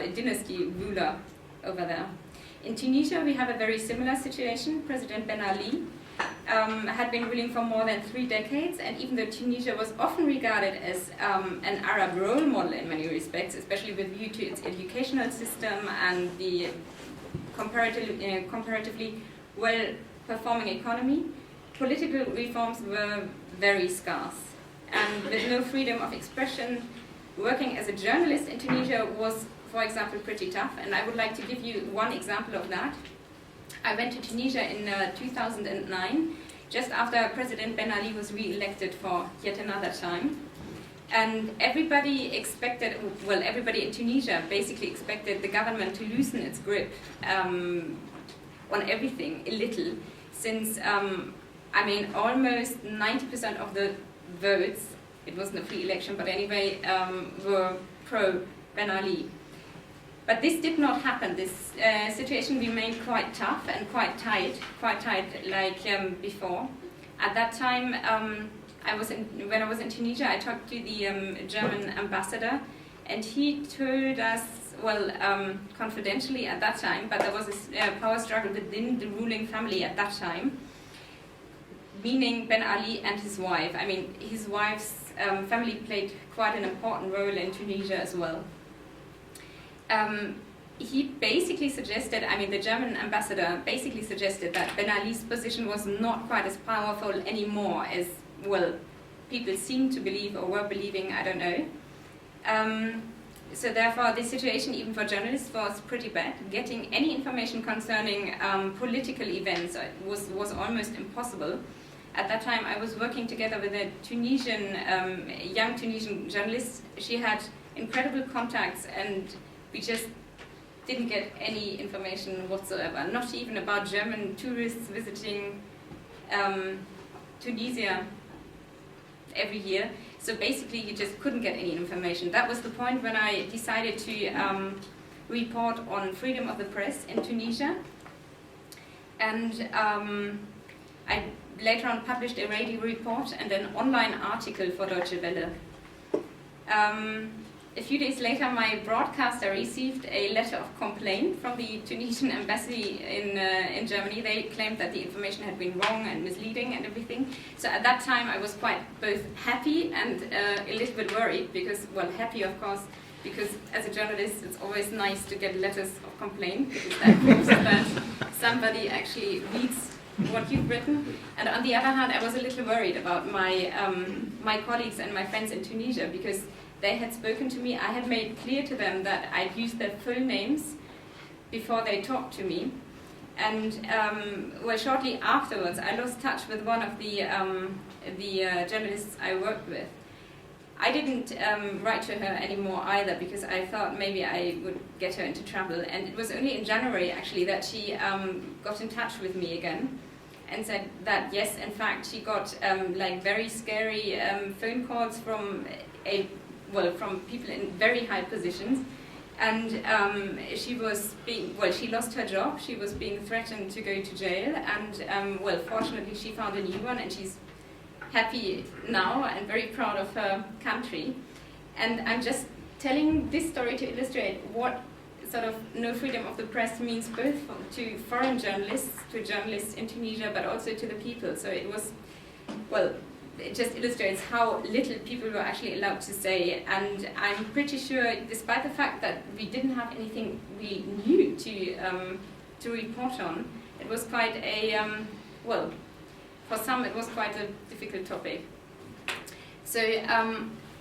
a dynasty ruler over there. In Tunisia, we have a very similar situation. President Ben Ali had been ruling for more than 3 decades, and even though Tunisia was often regarded as an Arab role model in many respects, especially with view to its educational system and the comparatively well-performing economy, political reforms were very scarce. And with no freedom of expression, working as a journalist in Tunisia was, for example, pretty tough, and I would like to give you one example of that. I went to Tunisia in 2009, just after President Ben Ali was re-elected for yet another time. And everybody expected, well, everybody in Tunisia basically expected the government to loosen its grip on everything a little, since, I mean, almost 90% of the votes, it wasn't a free election, but anyway, were pro-Ben Ali. But this did not happen. This situation remained quite tough and quite tight like before. At that time, when I was in Tunisia, I talked to the German ambassador, and he told us, well, confidentially at that time, but there was a power struggle within the ruling family at that time, meaning Ben Ali and his wife. I mean, his wife's family played quite an important role in Tunisia as well. He basically suggested, I mean, the German ambassador basically suggested that Ben Ali's position was not quite as powerful anymore as, well, people seemed to believe or were believing, I don't know. So therefore, the situation, even for journalists, was pretty bad. Getting any information concerning political events was almost impossible. At that time, I was working together with a Tunisian, young Tunisian journalist. She had incredible contacts, and we just didn't get any information whatsoever, not even about German tourists visiting Tunisia every year. So basically, you just couldn't get any information. That was the point when I decided to report on freedom of the press in Tunisia. And I later on published a radio report and an online article for Deutsche Welle. A few days later, my broadcaster received a letter of complaint from the Tunisian embassy in Germany. They claimed that the information had been wrong and misleading and everything. So at that time, I was quite both happy and a little bit worried because, well, happy of course, because as a journalist, it's always nice to get letters of complaint because that proves that somebody actually reads what you've written. And on the other hand, I was a little worried about my my colleagues and my friends in Tunisia because they had spoken to me. I had made clear to them that I'd used their full names before they talked to me. And well, shortly afterwards, I lost touch with one of the journalists I worked with. I didn't write to her anymore either because I thought maybe I would get her into trouble. And it was only in January, actually, that she got in touch with me again and said that, yes, in fact, she got like very scary phone calls from from people in very high positions, and she was she lost her job. She was being threatened to go to jail, and well, fortunately, she found a new one, and she's happy now and very proud of her country. And I'm just telling this story to illustrate what sort of no freedom of the press means both to foreign journalists, to journalists in Tunisia, but also to the people. So it was, well, it just illustrates how little people were actually allowed to say. And I'm pretty sure, despite the fact that we didn't have anything really new to report on, it was quite a, well, for some it was quite a difficult topic. So,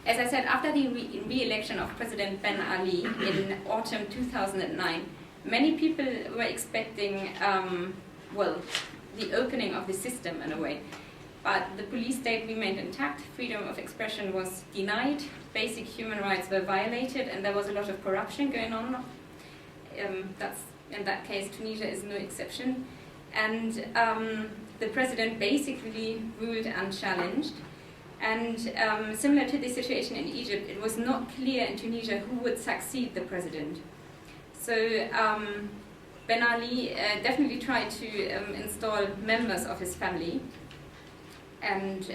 as I said, after the re-election of President Ben Ali in autumn 2009, many people were expecting, well, the opening of the system in a way. But the police state remained intact, freedom of expression was denied, basic human rights were violated, and there was a lot of corruption going on. In that case, Tunisia is no exception. And the president basically ruled unchallenged. And similar to the situation in Egypt, it was not clear in Tunisia who would succeed the president. So Ben Ali definitely tried to install members of his family. And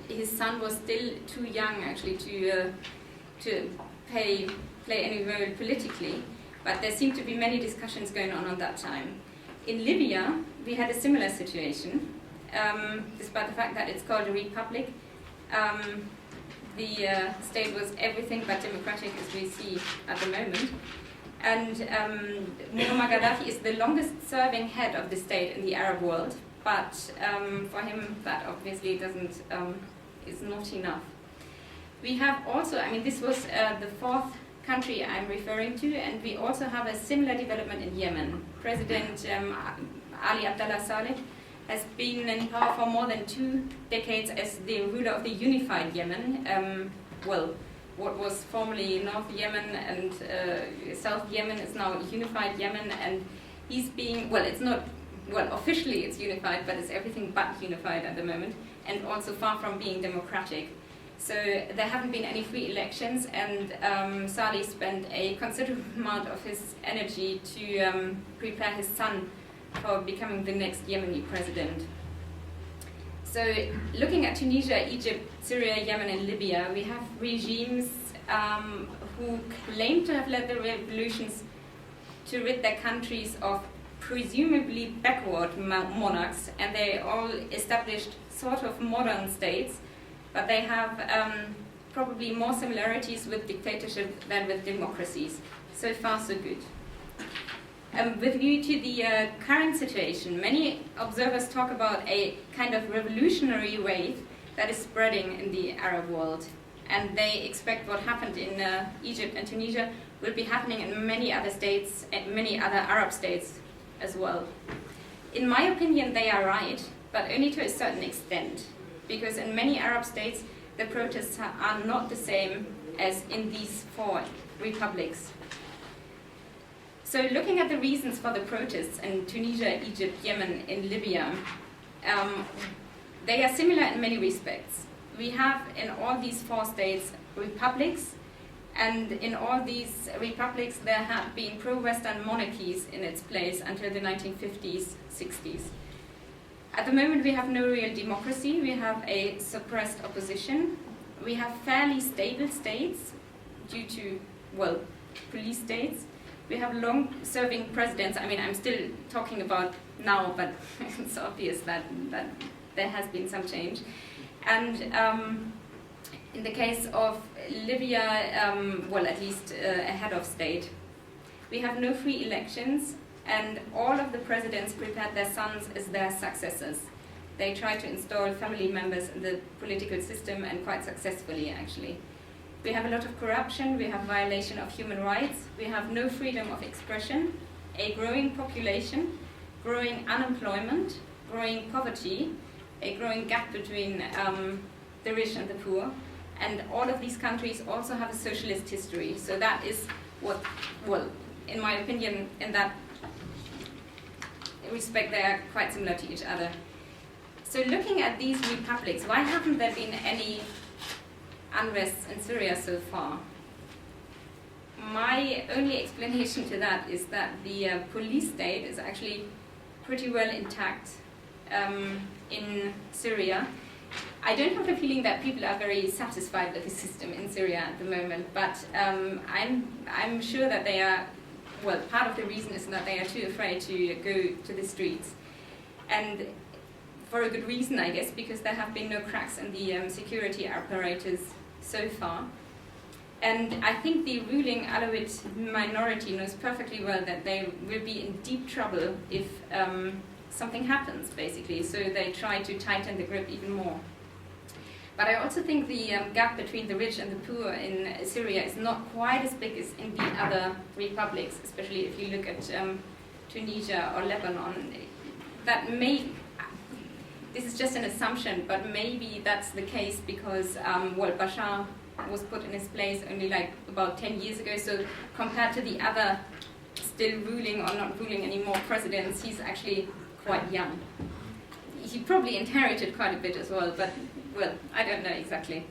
his son was still too young, actually, to pay play any role politically, but there seemed to be many discussions going on that time. In Libya, we had a similar situation, despite the fact that it's called a republic. The state was everything but democratic as we see at the moment. And Muammar Gaddafi is the longest serving head of the state in the Arab world, but for him that obviously is not enough. We have also, I mean, this was the fourth country I'm referring to, and we also have a similar development in Yemen. President Ali Abdullah Saleh has been in power for more than 2 decades as the ruler of the unified Yemen. What was formerly North Yemen and South Yemen is now unified Yemen, and he's being, officially it's unified, but it's everything but unified at the moment, and also far from being democratic. So there haven't been any free elections, and Saleh spent a considerable amount of his energy to prepare his son for becoming the next Yemeni president. So looking at Tunisia, Egypt, Syria, Yemen and Libya, we have regimes who claim to have led the revolutions to rid their countries of presumably backward monarchs, and they all established sort of modern states, but they have probably more similarities with dictatorship than with democracies. So far, so good. With view to the current situation, many observers talk about a kind of revolutionary wave that is spreading in the Arab world, and they expect what happened in Egypt and Tunisia will be happening in many other states, and many other Arab states as well. In my opinion, they are right, but only to a certain extent, because in many Arab states, the protests are not the same as in these 4 republics. So looking at the reasons for the protests in Tunisia, Egypt, Yemen, and Libya, they are similar in many respects. We have in all these 4 states republics, and in all these republics there have been pro-Western monarchies in its place until the 1950s, 60s. At the moment we have no real democracy, we have a suppressed opposition, we have fairly stable states due to, police states. We have long-serving presidents. I mean, I'm still talking about now, but it's obvious that there has been some change. And in the case of Libya, at least a head of state. We have no free elections, and all of the presidents prepared their sons as their successors. They tried to install family members in the political system, and quite successfully, actually. We have a lot of corruption, we have violation of human rights, we have no freedom of expression, a growing population, growing unemployment, growing poverty, a growing gap between the rich and the poor, and all of these countries also have a socialist history. So that is what, in my opinion, in that respect, they are quite similar to each other. So looking at these republics, why haven't there been any unrest in Syria so far? My only explanation to that is that the police state is actually pretty well intact in Syria. I don't have the feeling that people are very satisfied with the system in Syria at the moment, but I'm sure that they are, part of the reason is that they are too afraid to go to the streets. And for a good reason, I guess, because there have been no cracks in the security apparatus so far. And I think the ruling Alawite minority knows perfectly well that they will be in deep trouble if something happens, basically. So they try to tighten the grip even more. But I also think the gap between the rich and the poor in Syria is not quite as big as in the other republics, especially if you look at Tunisia or Lebanon. That may, this is just an assumption, but maybe that's the case because, Bashar was put in his place only like about 10 years ago, so compared to the other still ruling or not ruling anymore presidents, he's actually quite young. He probably inherited quite a bit as well, but I don't know exactly.